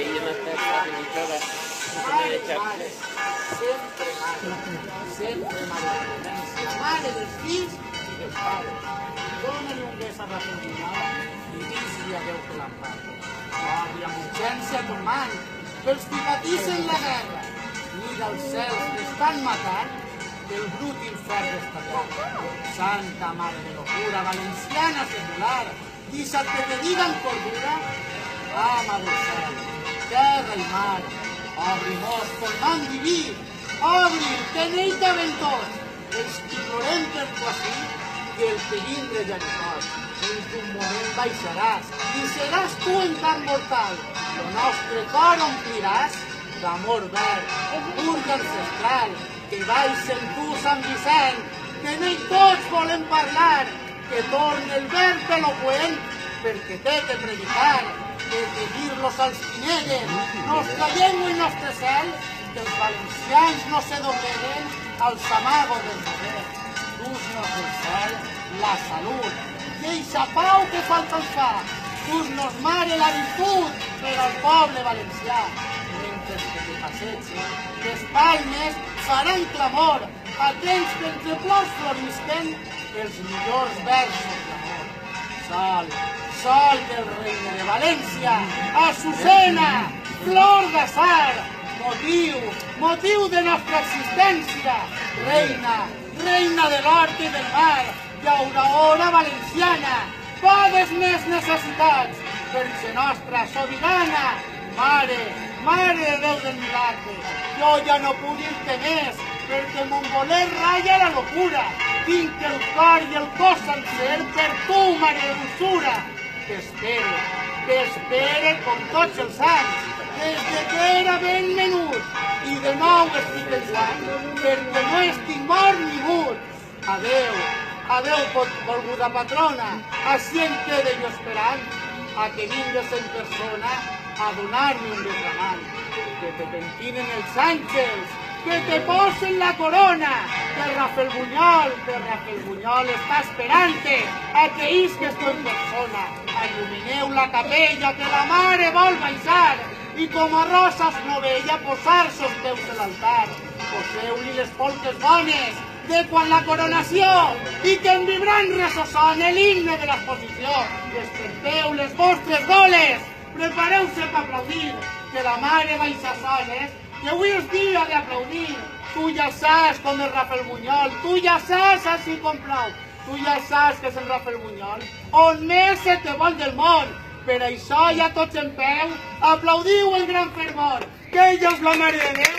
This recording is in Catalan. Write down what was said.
ella no está habilitada. Mare, sempre mare de València, mare dels fills i dels pares. Dóna-li un bes a Rafael i dis-li a Déu que l'empara. Obri amb urgència ton man, que els que patissen la guerra, mira els cels que estan matant, del brut infern destacat. Santa Mare de locura, valenciana secular, deixa't que te digan cordura, ama del cel, terra i mar, obri-nos pel man diví, obri, que n'ell t'aventós, els que plorem per tu ací, i el que vindre ja no pot. En un moment baixaràs, i seràs tu en tant mortal, el nostre cor ompliràs d'amor verd, pur ancestral, que baix en tu, Sant Vicent, que n'ell tots volem parlar, que torne el verb eloqüent, perquè té de predicar, de dir-los als qui neguen, nostra llengua i nostre cel, que els valencians no se dobleguen als amagos del poder. Dus-nos del cel la salut, i eixa pau que falta ens fa, dus-nos, mare, la virtut per al poble valencià. Mentre que te passegen, les palmes faran clamor, aquells que entre plors florisquen els millors versos d'amor. Sol del regne de València, Azucena, flor d'atzar, motiu de nostra existència, reina de l'hort i del mar, llauradora valenciana, podes més necessitats, perquè nostra sobirana, mare de Déu del milagre, jo ja no puc dir-te més, perquè mon voler ratlla la locura, tinc el cor i el cos sencer per tu, mare de dulçura. T'espere com tots els anys, des que era ben menut, i de nou estic pensant, perquè no estic mort ni mut. Adeu, volguda patrona, així em quede jo esperant, a que vingues en persona a donar-me un desramant, que te pentinen els àngels, que te posen la corona, que Rafelbunyol està esperant-te a que isques tu en persona. Il·lumineu la capella que la mare vol baixar i com a roses novella posar-se els peus de l'altar. Poseu-li les polques bones de quan la coronació i que en vibrant ressone l'himne de l'exposició. Desperteu les vostres doles, prepareu-se per aplaudir, que la mare baixa soles, que avui és dia d'aplaudir. Tu ja saps com és Rafelbunyol, tu ja saps així com plou, tu ja saps que és en Rafelbunyol, on més se te vol del món. Per això ja tots en peu, aplaudiu el gran fervor, que ella és la Mare de Déu.